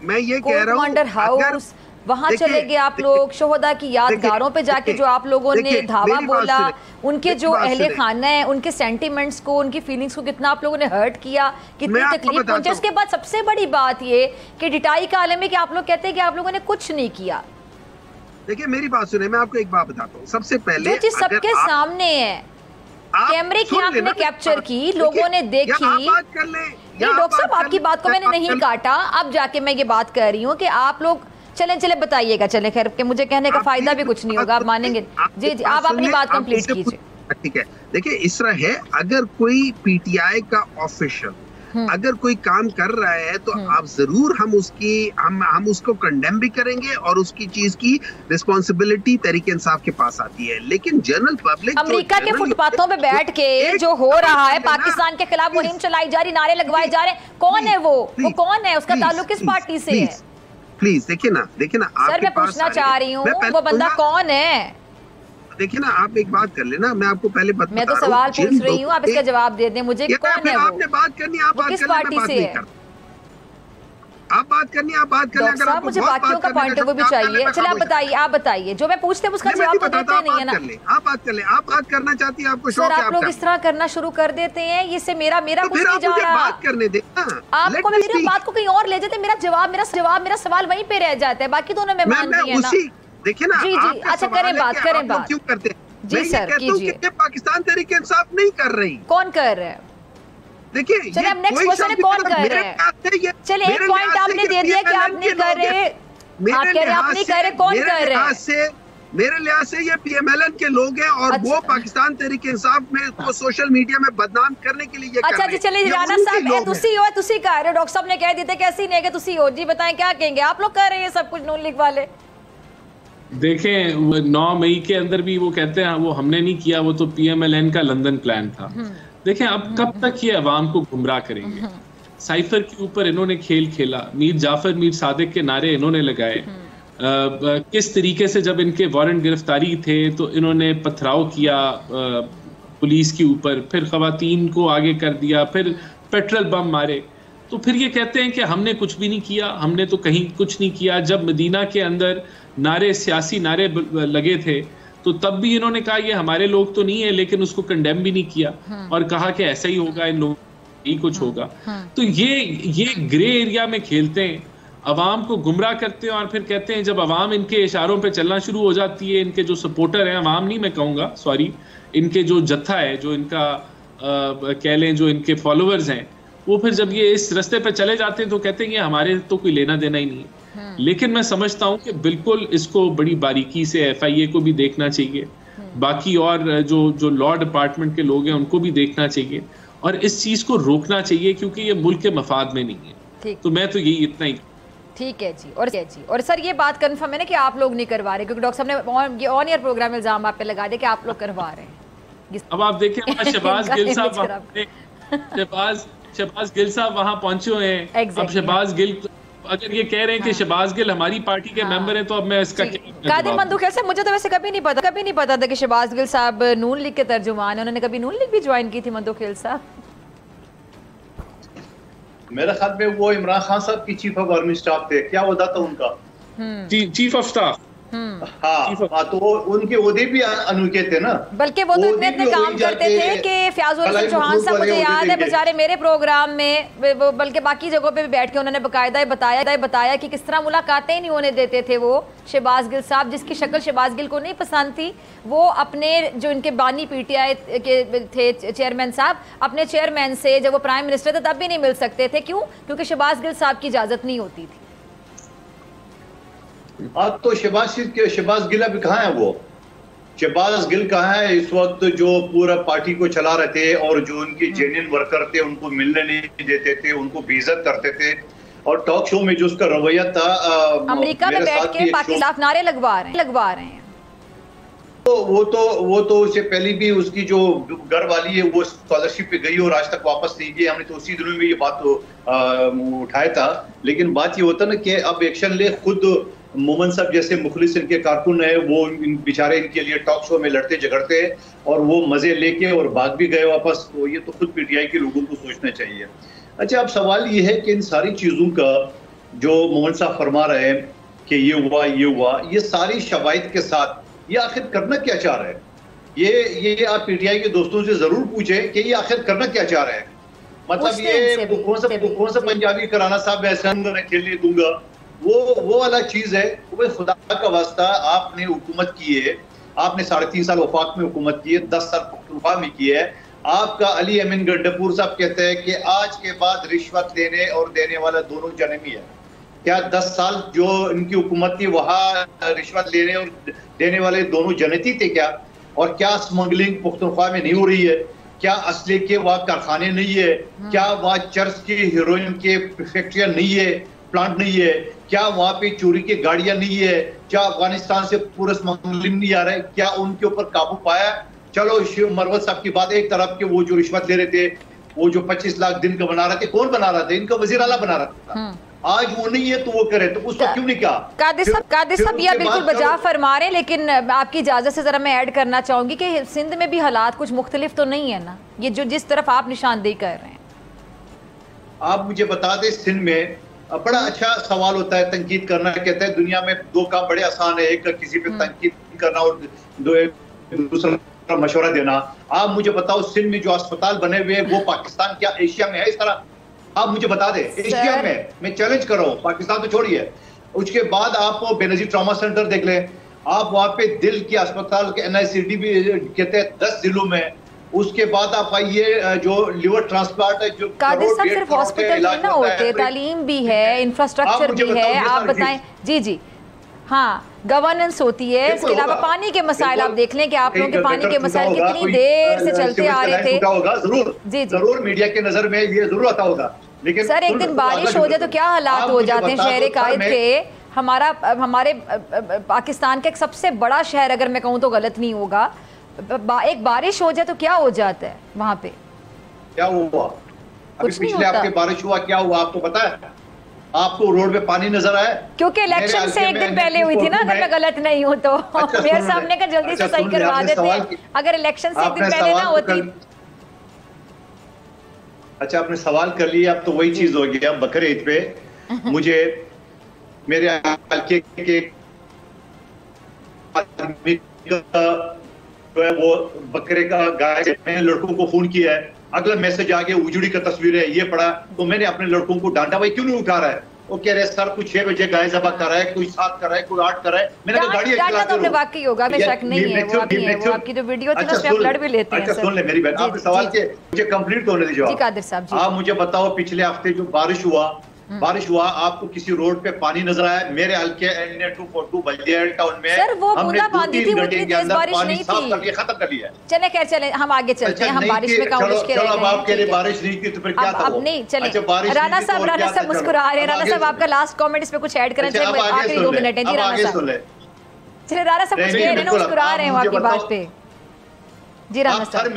मैं ये कह रहा हूँ कमांडर हाउस, वहाँ चले गए आप लोग, शोहदा की यादगारों पे जाके जो आप लोगों ने धावा बोला, उनके जो अहले खाना है, उनके सेंटिमेंट्स को, उनकी फीलिंग्स को कितना आप लोगों ने हर्ट किया, कितनी तकलीफ पहुंची। उसके बाद सबसे बड़ी बात ये कि डिटाई का आलम है कि आप लोग कहते हैं कि आप लोगों ने कुछ नहीं किया। देखिए मेरी बात सुने, मैं आपको एक बात बताता हूँ। सबसे पहले जो चीज सबके सामने है, कैमरे की आंख में कैप्चर की, लोगों ने देखी। नहीं डॉक्टर साहब, आपकी बात को मैंने नहीं काटा, अब जाके मैं ये बात कर रही हूँ कि आप लोग चले बताइएगा। चले खैर के मुझे कहने का फायदा भी कुछ नहीं होगा, आप मानेंगे। जी जी, आप अपनी बात कंप्लीट कीजिए। ठीक है, देखिए इस तरह है, अगर कोई पीटीआई का ऑफिशियल अगर कोई काम कर रहा है तो आप जरूर हम उसको कंडेम भी करेंगे और उसकी चीज की रिस्पॉन्सिबिलिटी तहरीक इंसाफ के पास आती है। लेकन जनरल पब्लिक अमेरिका के फुटपाथों पे बैठ के जो हो रहा है, पाकिस्तान के खिलाफ मुहिम चलाई जा रही, नारे लगवाए जा रहे हैं, कौन है वो कौन है, उसका ताल्लुक किस पार्टी से है? प्लीज देखिए ना सर मैं पूछना चाह रही हूँ वो बंदा कौन है। देखिए ना, आप एक बात कर लेना, मैं आपको पहले बता, मैं तो सवाल पूछ रही हूँ, आप इसका जवाब दे दें मुझे, कौन है वो? आपने बात करनी, आप बात किस पार्टी से है? आप बात करनी, आप बात करें। अगर आपको मुझे पार्टियों का पॉइंट ऑफ व्यू भी चाहिए। चलिए आप बताइए जो मैं पूछते हैं उसका जवाब तो देते नहीं है ना। आप बात कर ले, आप बात करना चाहती है, आपको सर आप लोग इस तरह करना शुरू कर देते हैं, इससे मेरा कुछ नहीं जा रहा। बात करने दे, आपको मेरी बात को कहीं और ले जाते, मेरा सवाल वहीं पे रह जाता है, बाकी दोनों में मान रही है ना। देखिए ना, जी जी, अच्छा करें बात क्यों करते हैं? जी सर कीजिए। पाकिस्तान तहरीक इंसाफ नहीं कर रही। कौन कर रहा है? देखिए चलिए अब नेक्स्ट क्वेश्चन है, कौन कर रहे हैं? चलिए एक पॉइंट आपने दे दिया कि आप नहीं कर रहे, आप कह रहे आप नहीं कर रहे, कौन कर रहे हैं? मेरे लिहाज से ये पीएमएलएन के लोग हैं और वो पाकिस्तान तहरीक इंसाफ में को सोशल मीडिया में बदनाम करने के लिए अच्छा जी चलिए राना साहब तुसी कह रहे हो, डॉक्टर साहब ने कह दिया कैसी नहीं है तुसी हो जी, बताएं क्या कहेंगे? आप लोग कर रहे हैं सब कुछ नून लीग वाले। देखें 9 मई के अंदर भी वो कहते हैं वो हमने नहीं किया, वो तो पीएमएलएन का लंदन प्लान था। देखें अब कब तक ये अवाम को गुमराह करेंगे? साइफर के ऊपर इन्होंने खेल खेला, मीर जाफर मीर सादिक के नारे इन्होंने लगाए, किस तरीके से जब इनके वारंट गिरफ्तारी थे तो इन्होंने पथराव किया पुलिस के ऊपर, फिर खवातीन को आगे कर दिया, फिर पेट्रोल बम मारे, तो फिर ये कहते हैं कि हमने कुछ भी नहीं किया, हमने तो कहीं कुछ नहीं किया। जब मदीना के अंदर नारे सियासी नारे लगे थे तो तब भी इन्होंने कहा ये हमारे लोग तो नहीं है, लेकिन उसको कंडेम भी नहीं किया और कहा कि ऐसा ही होगा, इन लोगों ही कुछ होगा। तो ये ग्रे एरिया में खेलते हैं, अवाम को गुमराह करते हैं और फिर कहते हैं जब अवाम इनके इशारों पे चलना शुरू हो जाती है, इनके जो सपोर्टर हैं, अवाम नहीं मैं कहूँगा सॉरी, इनके जो जत्था है, जो इनका कह लें जो इनके फॉलोअर्स हैं, वो फिर जब ये इस रास्ते पे चले जाते हैं तो कहते हैं ये हमारे तो कोई लेना देना ही नहीं है। लेकिन मैं समझता हूँ कि बिल्कुल इसको बड़ी बारीकी से एफआईए को भी देखना चाहिए, बाकी और जो लॉ डिपार्टमेंट के लोग हैं उनको भी देखना चाहिए और इस चीज को रोकना चाहिए क्योंकि ये मुल्क के मफाद में नहीं है। तो मैं तो यही इतना ही। ठीक है जी। और सर ये बात कंफर्म है ना कि आप लोग नहीं करवा रहे, क्योंकि डॉक्टर साहब ने ऑन ईयर प्रोग्राम इल्जाम आप पे लगा दे कि आप लोग करवा रहे हैं। अब आप देखें शहबाज गिल साहब शहबाज गिल साहब वहां पहुंचे हुए हैं। अब शहबाज गिल अगर ये कह रहे हैं कि शहबाज गिल हमारी पार्टी के मेंबर हैं तो अब मैं इसका कादिर मंदूखिल से मुझे तो वैसे कभी नहीं पता था कि शहबाज गिल साहब नून लीग के तर्जुमान है। उन्होंने कभी नून लीग भी ज्वाइन की थी मंदूखिल साहब? मेरे ख्याल में वो इमरान खान साहब की चीफ ऑफ आर्मी स्टाफ थे, क्या होता था उनका? Chief of staff. हाँ तो उनके ओहदे भी अनूठे थे ना, बल्कि वो तो इतने काम करते थे कि फयाजुल हसन चौहान साहब मुझे याद है बेचारे मेरे प्रोग्राम में बल्कि बाकी जगहों पे भी बैठ के उन्होंने बाकायदा बताया कि किस तरह मुलाकातें ही नहीं होने देते थे वो शहबाज गिल साहब, जिसकी शक्ल शहबाज गिल को नहीं पसंद थी। वो अपने जो इनके बानी पीटीआई के थे चेयरमैन साहब, अपने चेयरमैन से जब वो प्राइम मिनिस्टर थे तब भी नहीं मिल सकते थे। क्यों? क्योंकि शहबाज गिल साहब की इजाजत नहीं होती थी। अब तो शहबाज गिल अभी कहाँ है? वो शहबाज गिल कहाँ है इस वक्त? जो पूरा पार्टी को चला रहे थे और जो उनके जेन्युइन वर्कर थे उनको मिलने नहीं देते थे, उनको बेइज्जत करते थे और टॉक शो में जो उसका रवैया था, अमेरिका में बैठ के पाकिस्तान नारे लगवा रहे हैं। तो वो तो उससे पहले भी उसकी जो घर वाली है वो स्कॉलरशिप पे गई और आज तक वापस नहीं गई। हमने तो उसी दिनों में ये बात उठाया था, लेकिन बात ये होता ना कि अब एक्शन ले, खुद मोमन साहब जैसे मुखलिस इनके कारकुन है, वो इन बेचारे इनके लिए टॉक शो में लड़ते झगड़ते हैं और वो मजे लेके और भाग भी गए वापस। तो ये तो खुद पीटीआई के लोगों को सोचना चाहिए। अच्छा, अब सवाल ये है कि इन सारी चीजों का जो मोमन साहब फरमा रहे हैं कि ये हुआ, ये सारी शवाहिद के साथ ये आखिर करना क्या चाह रहे हैं? ये आप पीटीआई के दोस्तों से जरूर पूछें कि ये आखिर करना क्या चाह रहे हैं। मतलब ये कौन सा पंजाबी कराना साहब ऐसा खेलने दूंगा, वो अलग चीज है। वो खुदा का वास्ता, आपने हुकूमत की है, आपने 3.5 साल वफाक में हुकूमत की है, 10 साल पख्तूनख्वा में की है। आपका अली अमीन गंडपुर साहब कहते हैं कि आज के बाद रिश्वत लेने और देने वाला दोनों जन्मी है। क्या 10 साल जो इनकी हुकूमत थी वहां रिश्वत लेने और देने वाले दोनों जनती थे क्या? और क्या स्मगलिंग पख्तूनख्वा में नहीं हो रही है? क्या असले के वहाँ कारखाने नहीं है? क्या वहाँ चर्च की हीरोइन के फैक्ट्रियां नहीं है, प्लांट नहीं है? क्या वहाँ पे चोरी की गाड़ियां नहीं है? क्या अफगानिस्तान से पूरा स्मगलिंग नहीं आ रहा है? क्या उनके ऊपर काबू पाया? चलो शिव मरवत साहब की बात एक तरफ के, वो जो रिश्वत ले रहे थे, वो जो 25 लाख दिन का बना रहे थे, कौन बना रहा था? इनका वजीर आला बना रहा था। आज वो नहीं है तो वो करे, तो उसको क्यों नहीं कहा? कादिर साहब ये बिल्कुल बजा फरमा रहे हैं, लेकिन आपकी इजाजत से जरा मैं ऐड करना चाहूंगी कि सिंध में भी हालात कुछ मुख्तलिफ तो नहीं है ना, ये जो जिस तरफ आप निशानदेही कर रहे हैं। आप मुझे बता दें, सिंध में बड़ा अच्छा सवाल होता है तनकीद करना। कहते हैं दुनिया में 2 काम बड़े आसान है, एक किसी पे तनकीद करना और दूसरा मशवरा देना। आप मुझे बताओ, सिंध में जो अस्पताल बने हुए हैं वो पाकिस्तान क्या एशिया में है इस तरह? आप मुझे बता दें, एशिया में, मैं चैलेंज कर रहा हूँ, पाकिस्तान तो छोड़िए। उसके बाद आप बेनजीर ट्रॉमा सेंटर देख लें, आप वहाँ पे दिल के अस्पताल के NICD भी कहते हैं 10 जिलों में। उसके बाद आप आइए जो लिवर ट्रांसप्लांट है, जो कादिर साहब सिर्फ हॉस्पिटल नहीं ना होते, तालीम भी है, इंफ्रास्ट्रक्चर भी है, आप बताएं। जी हाँ, गवर्नेंस होती है, इसके अलावा पानी के मसाइल आप देख लें कि आप लोगों के पानी के मसाइल कितनी देर से चलते आ रहे थे। जरूर मीडिया के नजर में ये जरूर आता होगा, लेकिन सर एक दिन बारिश हो जाए तो क्या हालात हो जाते हैं शहर कायद के। हमारे पाकिस्तान का एक सबसे बड़ा शहर, अगर मैं कहूँ तो गलत नहीं होगा, एक बारिश हो जाए तो क्या हो जाता है वहाँ पे? क्या हुआ अभी पिछले हफ्ते बारिश हुआ, क्या हुआ आपको पता है? आपको रोड पे पानी नजर आया? क्योंकि इलेक्शन से एक दिन पहले हुई थी ना, अगर मैं गलत नहीं हूँ तो। मेयर साहब ने कहा जल्दी से सही करवा देते, अगर इलेक्शन से एक दिन पहले ना होती। अच्छा, आपने सवाल कर लिया, अब तो वही चीज हो गया बकरे ईद पे। मुझे मेरे हल्के के वो बकरे का गाय, मैंने लड़कों को फोन किया है, अगला मैसेज आ गया उजड़ी का तस्वीर है, ये पड़ा, तो मैंने अपने लड़कों को डांटा, भाई क्यों नहीं उठा रहा है? वो कह रहे सर कुछ 6 बजे गाय ज़बह कर रहा है, कोई 7 कर रहा है, कोई 8 कर रहा है। मैंने कहा गाड़ी चलाते रहो। वाकई होगा, मैं शक नहीं है, वो आपकी जो वीडियो थी ना उसमें आप लड़ भी लेते हैं। अच्छा सुन ले मेरी बहन, आपके सवाल के मुझे कंप्लीट होने दीजिए। जी कादिर साहब जी, आप मुझे बताओ, पिछले हफ्ते जो बारिश हुआ, आपको किसी रोड पे पानी नजर आया? मेरे हल्के NA242 बल्दिया टाउन में सर वो बूंदाबांदी थी, उतनी तेज बारिश नहीं थी। खत्म कर लिया। चले खैर चले, हम आगे चलते हैं, हम बारिश में काउंट के रह गए। आपके लिए बारिश नहीं थी तो फिर क्या था? अब नहीं चले। राणा साहब मुस्कुरा रहे हैं। राणा साहब आपका लास्ट कमेंट इस पे कुछ ऐड करना चाहिए, आखिरी 2 मिनट है जी। राणा साहब चले, राणा साहब कुछ कह रहे हैं ना, मुस्कुरा रहे हैं आपकी बात पे। जी राणा साहब,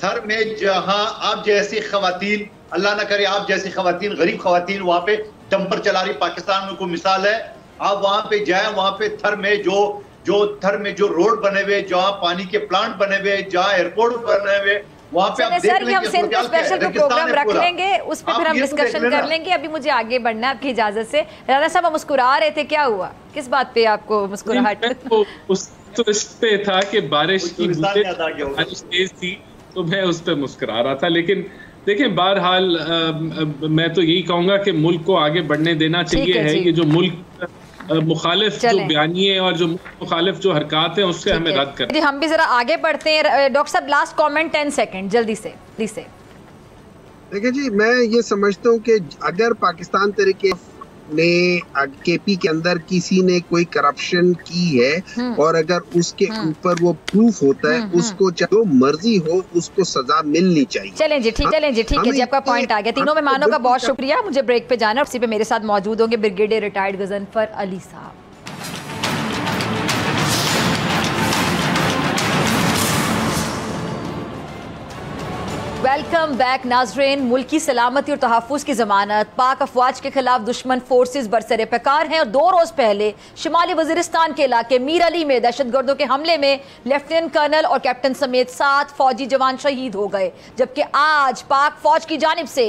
थर में जहां आप जैसी खवातीन, अल्लाह ना करे आप जैसी खवातीन, गरीब खवातीन वहां पे डंपर चला रही, पाकिस्तान में कोई मिसाल है? आप वहां पे जाएं, वहां पे थर में जो रोड बने हुए, जहां पानी के प्लांट बने हुए, जहां एयरपोर्ट बने हुए, वहां पे आप देख सर हम सिंध पे स्पेशल प्रोग्राम रख लेंगे, उस पे फिर हम डिस्कशन कर लेंगे। अभी मुझे आगे बढ़ना है आपकी इजाजत से। राणा साहब मुस्कुरा रहे थे, क्या हुआ, किस बात पे आपको मुस्कुराहट? तो इस पे था कि बारिश की बारिश तेज थी तो मैं उस पर मुस्कुरा रहा था। लेकिन देखिए बहरहाल मैं तो यही कहूंगा कि मुल्क को आगे बढ़ने देना चाहिए है। ये जो मुल्क मुखालिफ जो बयानिए और जो मुखालिफ जो हरकत है उससे हमें रद्द करना है। हम भी जरा आगे बढ़ते हैं। डॉक्टर साहब लास्ट कमेंट 10 सेकंड जल्दी से। देखिए जी, मैं ये समझता हूँ कि अगर पाकिस्तान तरीके ने KP के अंदर किसी ने कोई करप्शन की है और अगर उसके ऊपर वो प्रूफ होता है, उसको जो मर्जी हो उसको सजा मिलनी चाहिए। चलें जी ठीक है जी, आपका पॉइंट आ गया। तीनों मेहमानों का बहुत शुक्रिया। मुझे ब्रेक पे जाना है और इसी पे मेरे साथ मौजूद होंगे ब्रिगेडियर रिटायर्ड गजनफर अली साहब। वेलकम बैक नाजरीन। मुल्की सलामती और तहफ़्फ़ुज़ की ज़मानत पाक अफवाज के खिलाफ दुश्मन फोर्सेस बरसरे पैकार हैं और 2 रोज़ पहले शिमाली वज़ीरिस्तान के इलाके मीर अली में दहशतगर्दों के हमले में लेफ्टिनेंट कर्नल और कैप्टन समेत 7 फौजी जवान शहीद हो गए, जबकि आज पाक फौज की जानिब से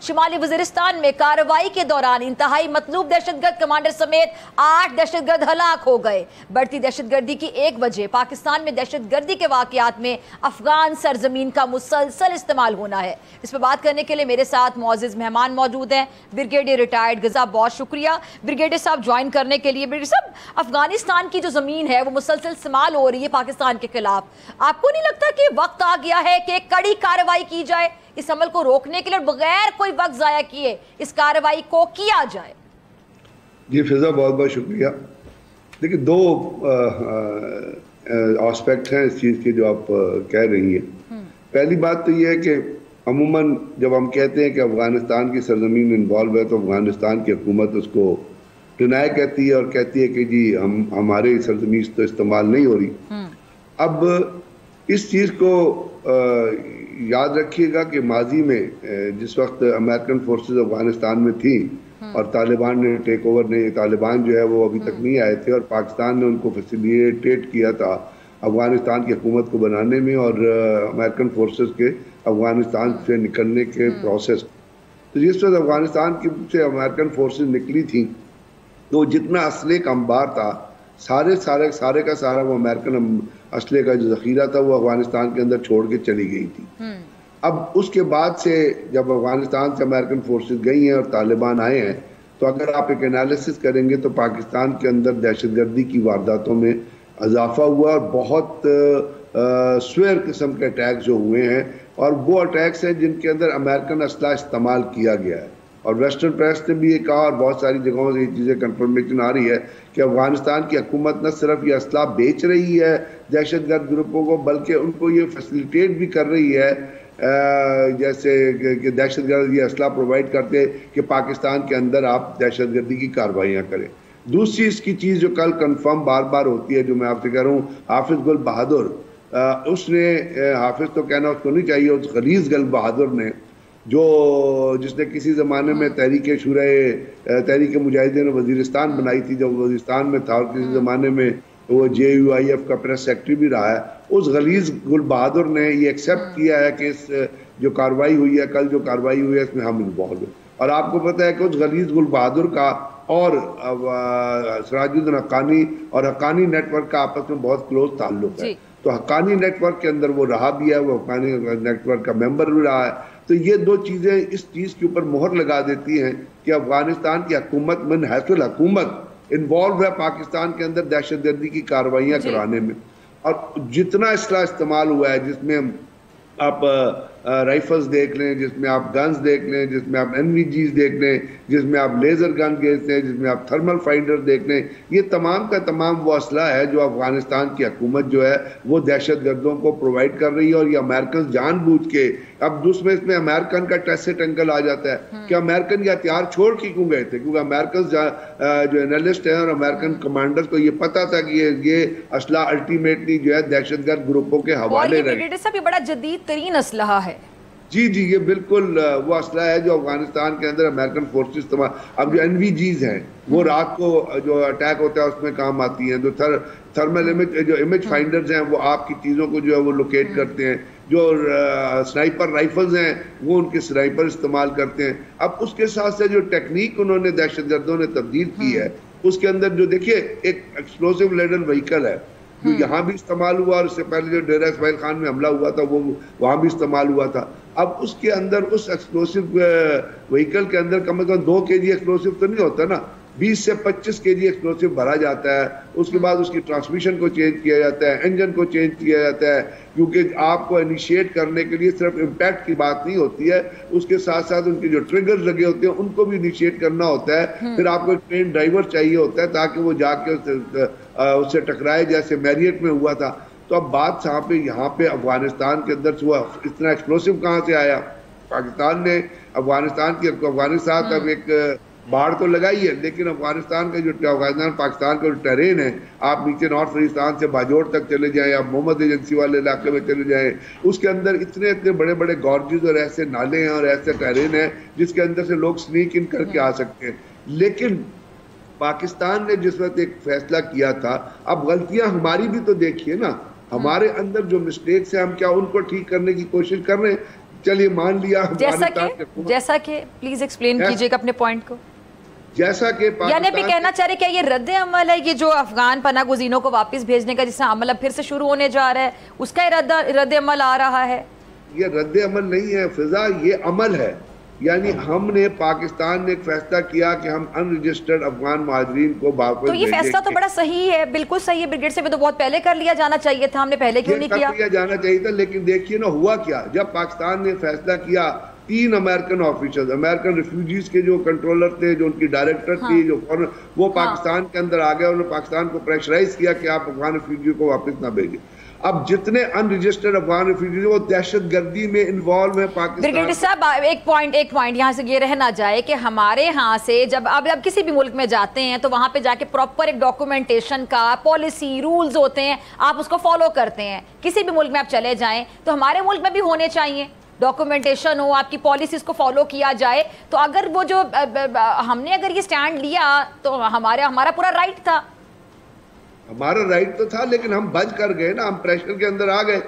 शिमाली वज़ीरिस्तान में कार्रवाई के दौरान इंतहाई मतलूब दहशतगर्द कमांडर समेत 8 दहशतगर्द हलाक हो गए। बढ़ती दहशतगर्दी की एक वजह पाकिस्तान में दहशतगर्दी के वाक़यात में अफगान सरजमीन का मुसलसल इस्तेमाल होना है। इस पर बात करने के लिए मेरे साथ मुअज़्ज़िज़ मेहमान मौजूद हैं। ब्रिगेडियर रिटायर्ड गज़ा, बहुत शुक्रिया ब्रिगेडियर साहब ज्वाइन करने के लिए। ब्रिगेडियर साहब, अफगानिस्तान की जो ज़मीन है वो मुसलसल इस्तेमाल हो रही है पाकिस्तान के खिलाफ, आपको नहीं लगता कि वक्त आ गया है कि कड़ी कार्रवाई की जाए इस अमल को रोकने के लिए, बगैर कोई वक्त ज़ाया किए इस कार्रवाई को किया जाए? जी फिजा, बहुत बहुत शुक्रिया। देखिए, 2 एस्पेक्ट हैं इस चीज़ के जो आप कह रही हैं। पहली बात तो ये है कि अमूमन जब हम कहते हैं कि अफ़गानिस्तान की सरजमीन इन्वॉल्व है तो अफ़गानिस्तान की हुकूमत उसको डिनाई कहती है और कहती है कि जी हमारे सरजमीन तो इस्तेमाल नहीं हो रही। अब इस चीज़ को याद रखिएगा कि माजी में जिस वक्त अमेरिकन फोर्सेस अफ़गानिस्तान में थी और तालिबान ने टेक ओवर नहीं, तालिबान जो है वो अभी तक नहीं आए थे और पाकिस्तान ने उनको फैसिलिटेट किया था अफ़गानिस्तान की हुकूमत को बनाने में और अमेरिकन फोर्सेस के अफ़गानिस्तान से निकलने के प्रोसेस। तो जिस वक्त अफ़गानिस्तान की से अमेरिकन फोर्सेस निकली थी तो जितना असले का अंबार था सारे का सारा वो अमेरिकन असले का जो ज़ख़ीरा था वो अफ़गानिस्तान के अंदर छोड़ के चली गई थी। अब उसके बाद से जब अफ़गानिस्तान से अमेरिकन फोर्सेस गई हैं और तालिबान आए हैं तो अगर आप एक एनालिसिस करेंगे तो पाकिस्तान के अंदर दहशतगर्दी की वारदातों में इजाफा हुआ और बहुत स्वेयर किस्म के अटैक जो हुए हैं और वो अटैक्स हैं जिनके अंदर अमेरिकन असला इस्तेमाल किया गया है। और वेस्टर्न प्रेस ने भी ये कहा और बहुत सारी जगहों से ये चीज़ें कंफर्मेशन आ रही है कि अफ़गानिस्तान की हुकूमत न सिर्फ ये असला बेच रही है दहशतगर्द ग्रुपों को बल्कि उनको ये फैसिलिटेट भी कर रही है, जैसे कि दहशतगर्द ये असला प्रोवाइड करते कि पाकिस्तान के अंदर आप दहशतगर्दी की कार्रवाइयाँ करें। दूसरी इसकी चीज़ जो कल कंफर्म बार बार होती है, जो मैं आपसे कह रहा हूँ, हाफिज गुल बहादुर, उसने हाफिज तो कहना उसको नहीं चाहिए, उस गलीज़ गुल बहादुर ने जिसने किसी ज़माने में तहरीक मुजाहिदीन वज़ीरिस्तान बनाई थी जब वज़ीरिस्तान में था और किसी ज़माने में वो JUIF का प्रेस सेक्रेटरी भी रहा है, उस गलीज़ गुल बहादुर ने ये एक्सेप्ट किया है कि इस जो कार्रवाई हुई है, कल जो कार्रवाई हुई है, इसमें हम इन्वॉल्व हैं। और आपको पता है कि उस गलीज़ गुल बहादुर का और सिराजुद्दीन हक्कानी और हक्कानी नेटवर्क का आपस में बहुत क्लोज ताल्लुक है। तो हक्कानी नेटवर्क के अंदर वो रहा भी है, वो हक्कानी नेटवर्क का मेंबर भी रहा है। तो ये 2 चीज़ें इस चीज़ के ऊपर मोहर लगा देती हैं कि अफगानिस्तान की हुकूमत मन हैसुल हुकूमत इन्वॉल्व है पाकिस्तान के अंदर दहशतगर्दी की कार्रवाइयाँ कराने में। और जितना इसला इस्तेमाल हुआ है, जिसमें आप राइफल्स देख लें, जिसमें आप गन्स देख लें, जिसमें आप NVGs देख लें, जिसमें आप लेज़र गन देख लें, जिसमें आप थर्मल फाइंडर देख लें, ये तमाम का तमाम वो असला है जो अफगानिस्तान की हुकूमत जो है वो दहशतगर्दों को प्रोवाइड कर रही है। और ये अमेरिकन जानबूझ के, अब दूसरे इसमें अमेरिकन का टेसिट एंगल आ जाता है कि अमेरिकन ये हथियार छोड़ के क्यों गए थे, क्योंकि अमेरिकन जो एनालिस्ट हैं और अमेरिकन कमांडर्स को ये पता था कि ये असला अल्टीमेटली जो है दहशतगर्द ग्रुपों के हवाले रहे। ये बड़ा जदीद तरीन असलहा है। जी, ये बिल्कुल वो असला है जो अफगानिस्तान के अंदर अमेरिकन फोर्सेस इस्तेमाल। अब जो NVGs हैं वो रात को जो अटैक होता है उसमें काम आती हैं। जो थर्मल इमेज फाइंडर्स हैं वो आपकी चीज़ों को जो है वो लोकेट करते हैं। जो स्नाइपर राइफल्स हैं वो उनके स्नाइपर इस्तेमाल करते हैं। अब उसके साथ साथ जो टेक्निक उन्होंने दहशतगर्दों ने तब्दील की है उसके अंदर जो देखिए एक एक्सप्लोसिव लेडल व्हीकल है जो यहाँ भी इस्तेमाल हुआ और उससे पहले जो डेरा इस्माइल खान में हमला हुआ था वो वहाँ भी इस्तेमाल हुआ था। अब उसके अंदर उस एक्सप्लोसिव व्हीकल के अंदर कम से कम 2 kg एक्सप्लोसिव तो नहीं होता ना, 20 से 25 kg एक्सप्लोसिव भरा जाता है। उसके बाद उसकी ट्रांसमिशन को चेंज किया जाता है, इंजन को चेंज किया जाता है, क्योंकि आपको इनिशिएट करने के लिए सिर्फ इम्पैक्ट की बात नहीं होती है, उसके साथ साथ उनके जो ट्रिगर्स लगे होते हैं उनको भी इनिशिएट करना होता है। फिर आपको एक ट्रेन ड्राइवर चाहिए होता है ताकि वो जाके उससे टकराए, जैसे मैरियट में हुआ था। तो अब बात यहाँ पे अफगानिस्तान के अंदर हुआ, इतना एक्सप्लोसिव कहाँ से आया? पाकिस्तान ने अफगानिस्तान का एक बाढ़ तो लगाई है, लेकिन अफगानिस्तान पाकिस्तान का जो टेरेन है, आप नीचे नॉर्थ वजीरिस्तान से बाजोड़ तक चले जाएं, आप मोहम्मद एजेंसी वाले इलाके में चले जाएं, उसके अंदर इतने इतने बड़े बड़े गॉर्जेस और ऐसे नाले हैं और ऐसे टेरेन है जिसके अंदर से लोग स्नीक इन करके आ सकते हैं। लेकिन पाकिस्तान ने जिस वक्त एक फैसला किया था, अब गलतियां हमारी भी तो देखिए ना, हमारे अंदर जो मिस्टेक्स है हम क्या उनको ठीक करने की कोशिश कर रहे हैं। चलिए मान लिया, जैसा कि प्लीज एक्सप्लेन कीजिएगा अपने पॉइंट को। जैसा कि यानी भी कहना चाह रहे क्या ये रद्द अमल है, ये जो अफगान पनाह गुज़ीरों को वापस भेजने का जिसका अमल अब फिर से शुरू होने जा रहा है, उसका रद्द अमल आ रहा है? ये रद्द अमल नहीं है फिजा, ये अमल है। यानी हमने पाकिस्तान ने एक फैसला किया कि हम अनरजिस्टर्ड अफगान महाजरीन को वापस, तो ये फैसला तो बड़ा सही है, बिल्कुल सही है। ब्रिगेड से भी तो बहुत पहले कर लिया जाना चाहिए था, हमने पहले क्यों नहीं किया जाना चाहिए था। लेकिन देखिए ना हुआ क्या, जब पाकिस्तान ने फैसला किया, 3 अमेरिकन ऑफिसर्स, अमेरिकन रिफ्यूजीज के जो कंट्रोलर थे, जो उनकी डायरेक्टर थी, जो वो पाकिस्तान के अंदर आ गए। उन्होंने पाकिस्तान को प्रेशराइज किया कि आप अफगान रिफ्यूजी को वापस ना भेजें। अब जितने अनरजिस्टर्ड अफगान रिफ्यूजी वो दहशतगर्दी में इन्वॉल्व है पाकिस्तान। ब्रिगेडियर साहब एक पॉइंट यहाँ से ये रह ना जाए कि हमारे यहाँ से जब अब किसी भी मुल्क में जाते हैं तो वहाँ पे जाके प्रॉपर एक डॉक्यूमेंटेशन का पॉलिसी रूल्स होते हैं, आप उसको फॉलो करते हैं। किसी भी मुल्क में आप चले जाएं तो हमारे मुल्क में भी होने चाहिए, डॉक्यूमेंटेशन हो, आपकी पॉलिसीज को फॉलो किया जाए। तो अगर वो जो हमने अगर ये स्टैंड लिया तो हमारा पूरा राइट था, हमारा राइट तो था, लेकिन हम बच कर गए ना, हम प्रेशर के अंदर आ गए।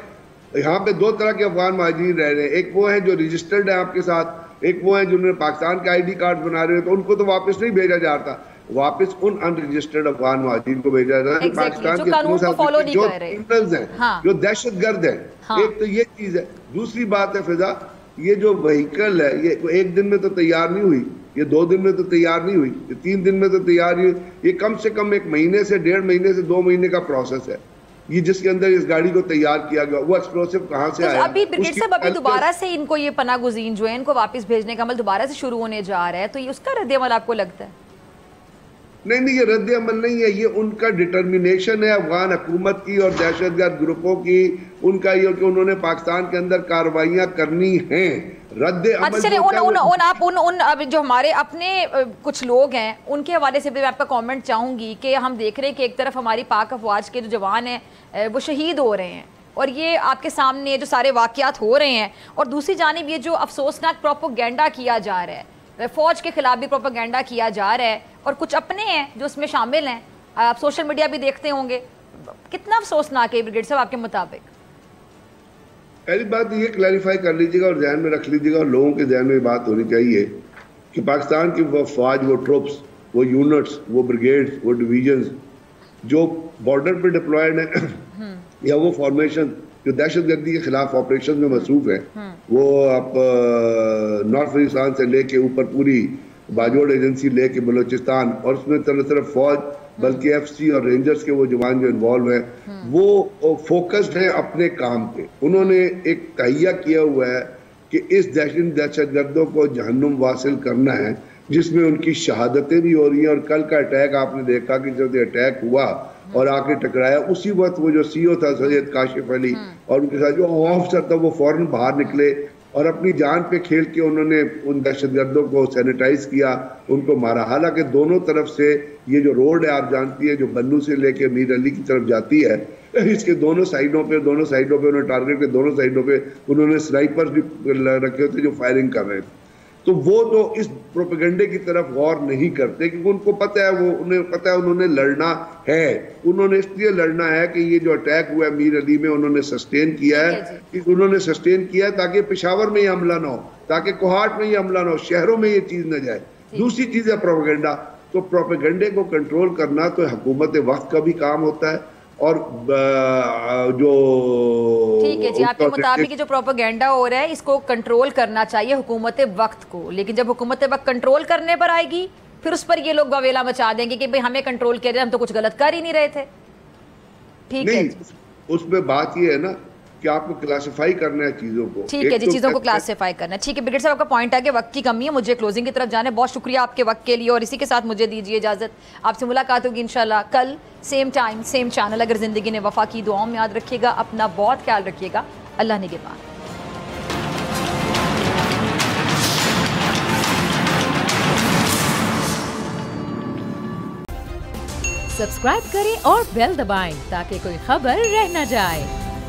यहाँ पे 2 तरह के अफगान महाजिर रह रहे हैं, एक वो है जो रजिस्टर्ड है आपके साथ, एक वो है जिन्होंने पाकिस्तान के ID कार्ड बना रहे हैं, तो उनको तो वापस नहीं भेजा जाता, वापस उन अनरजिस्टर्ड अफगान महाजिर को भेजा जाता है। पाकिस्तान के जो क्रिमिनल्स हैं, जो दहशतगर्द हैं। एक तो ये चीज है। दूसरी बात है फिजा, ये जो व्हीकल है ये 1 दिन में तो तैयार नहीं हुई, ये 2 दिन में तो तैयार नहीं हुई, ये 3 दिन में तो तैयार हुई, ये कम से कम 1 महीने से 1.5 महीने से 2 महीने का प्रोसेस है ये, जिसके अंदर इस गाड़ी को तैयार किया गया। वो एक्सप्लोसिव कहाँ से आया? अभी ब्रिगेड साहब अभी दोबारा से इनको ये पनाह गुज़ीर जो है इनको वापस भेजने का अमल दोबारा से शुरू होने जा रहा है, तो ये उसका रद्द अमल आपको लगता है? नहीं, ये रद्द अमल नहीं है, ये उनका डिटर्मिनेशन है अफगान हुकूमत की और दहशतगर्द ग्रुपों की, उनका ये कि उन्होंने पाकिस्तान के अंदर कार्रवाइयां करनी हैं। रद्द अमल अब जो हमारे अपने कुछ लोग हैं उनके हवाले से भी मैं आपका कमेंट चाहूंगी कि हम देख रहे हैं कि एक तरफ हमारी पाक अफवाज के जो जवान हैं वो शहीद हो रहे हैं और ये आपके सामने जो सारे वाक़यात हो रहे हैं, और दूसरी जानिब ये जो अफसोसनाक प्रोपेगेंडा किया जा रहा है, फौज के खिलाफ भी प्रोपेगेंडा किया जा रहा है, और कुछ अपने हैं जो उसमें शामिल हैं। आप सोशल मीडिया भी देखते होंगे, कितना अफसोसनाक है ब्रिगेड साहब आपके मुताबिक? पहली बात ये क्लैरिफाई कर लीजिएगा और ध्यान में रख लीजिएगा, और लोगों के ध्यान में बात होनी चाहिए कि पाकिस्तान की वो फौज, वो ट्रुप्स, वो यूनिट्स, वो ब्रिगेड्स, वो डिवीजन्स जो बॉर्डर पे डिप्लॉयड है या वो फॉर्मेशन जो दहशतगर्दी के खिलाफ ऑपरेशन में मसरूफ है, वो आप नॉर्थ वजीरिस्तान से लेके ऊपर पूरी बाजोड़ एजेंसी लेके बलोचिस्तान, और उसमें तरफ फौज बल्कि FC और रेंजर्स के वो जवान जो इन्वॉल्व है वो फोकस्ड है अपने काम पे। उन्होंने एक तहिया किया हुआ है कि इस दहशतगर्दों को जहन्नुम वासिल करना है, जिसमें उनकी शहादतें भी हो रही हैं। और कल का अटैक आपने देखा कि जब अटैक हुआ और आके टकराया, उसी वक्त वो जो CO था सैयद काशिफ अली और उनके साथ जो ऑफिसर था वो फौरन बाहर निकले और अपनी जान पे खेल के उन्होंने उन दहशतगर्दों को सैनिटाइज किया, उनको मारा। हालांकि दोनों तरफ से ये जो रोड है आप जानती है जो बन्नू से लेके मीर अली की तरफ जाती है, इसके दोनों साइडों पे उन्होंने टारगेट के दोनों साइडों पे उन्होंने स्नाइपर्स भी रखे होते जो फायरिंग कर रहे थे। तो वो तो इस प्रोपेगेंडे की तरफ गौर नहीं करते क्योंकि उनको पता है, उन्हें पता है उन्होंने लड़ना है। उन्होंने इसलिए लड़ना है कि ये जो अटैक हुआ है मीर अली में उन्होंने सस्टेन किया है, उन्होंने सस्टेन किया है ताकि पेशावर में ये हमला ना हो, ताकि कोहाट में ये हमला ना हो, शहरों में ये चीज न जाए। दूसरी चीज है प्रोपेगेंडा। तो प्रोपेगेंडे को कंट्रोल करना तो हुकूमत वक्त का भी काम होता है, और जो ठीक है जी, आपके मुताबिक जो प्रोपेगेंडा हो रहा है इसको कंट्रोल करना चाहिए हुकूमत वक्त को, लेकिन जब हुकूमत वक्त कंट्रोल करने पर आएगी फिर उस पर ये लोग गवेला मचा देंगे कि भाई हमें कंट्रोल कर रहे, हम तो कुछ गलत कर ही नहीं रहे थे। ठीक है, उसमें बात ये है ना कि आपको क्लासिफाई करना है चीजों को। ठीक है जी, चीजों को क्लासिफाई करना है। ठीक है ब्रिगेड साहब, आपका पॉइंट आ गया, वक्त की कमी है, मुझे क्लोजिंग की तरफ जाना है। बहुत शुक्रिया आपके वक्त के लिए, और इसी के साथ मुझे दीजिए इजाजत। आपसे मुलाकात होगी इंशाल्लाह कल सेम टाइम सेम चैनल। अगर जिंदगी ने वफा की, दुआओं में याद रखिएगा, अपना बहुत ख्याल रखिएगा। अल्लाह निगहबान। सब्सक्राइब करें और बेल दबाएं ताकि कोई खबर रह न जाए।